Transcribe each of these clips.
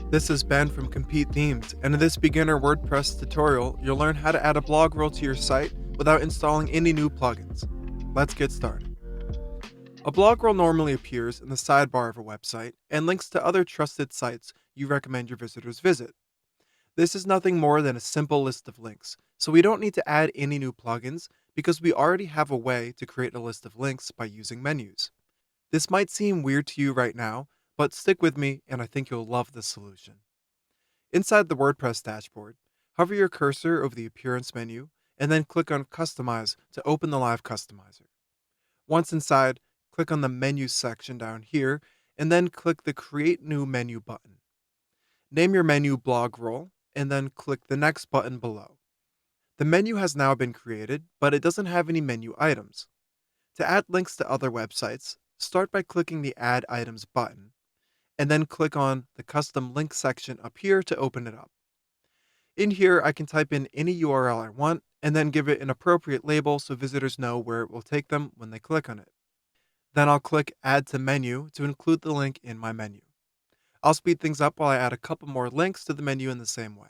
This is Ben from Compete Themes, and in this beginner WordPress tutorial, you'll learn how to add a blog roll to your site without installing any new plugins. Let's get started. A blog roll normally appears in the sidebar of a website and links to other trusted sites you recommend your visitors visit. This is nothing more than a simple list of links, so we don't need to add any new plugins because we already have a way to create a list of links by using menus. This might seem weird to you right now, but stick with me and I think you'll love this solution. Inside the WordPress dashboard, hover your cursor over the Appearance menu and then click on Customize to open the Live Customizer. Once inside, click on the Menu section down here and then click the Create New Menu button. Name your menu Blogroll and then click the next button below. The menu has now been created, but it doesn't have any menu items. To add links to other websites, start by clicking the Add Items button, and then click on the Custom Link section up here to open it up. In here, I can type in any URL I want, and then give it an appropriate label so visitors know where it will take them when they click on it. Then I'll click Add to Menu to include the link in my menu. I'll speed things up while I add a couple more links to the menu in the same way.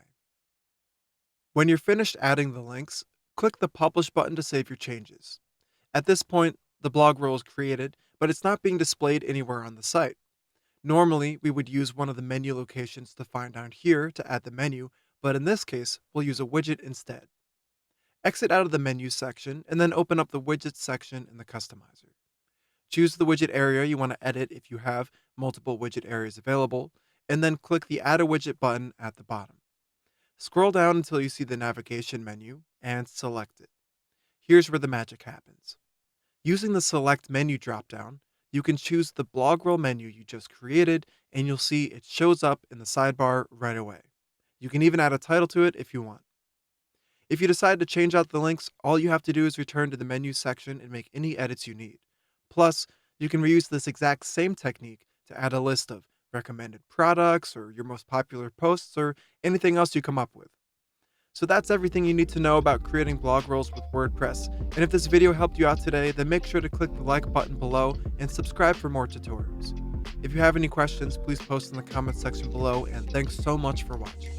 When you're finished adding the links, click the Publish button to save your changes. At this point, the blog roll is created, but it's not being displayed anywhere on the site. Normally, we would use one of the menu locations to find down here to add the menu, but in this case, we'll use a widget instead. Exit out of the menu section and then open up the widgets section in the customizer. Choose the widget area you want to edit if you have multiple widget areas available, and then click the Add a Widget button at the bottom. Scroll down until you see the navigation menu and select it. Here's where the magic happens. Using the Select Menu dropdown, you can choose the blog roll menu you just created, and you'll see it shows up in the sidebar right away. You can even add a title to it if you want. If you decide to change out the links, all you have to do is return to the menu section and make any edits you need. Plus, you can reuse this exact same technique to add a list of recommended products or your most popular posts or anything else you come up with. So that's everything you need to know about creating blog rolls with WordPress. And if this video helped you out today, then make sure to click the like button below and subscribe for more tutorials. If you have any questions, please post in the comments section below, and thanks so much for watching.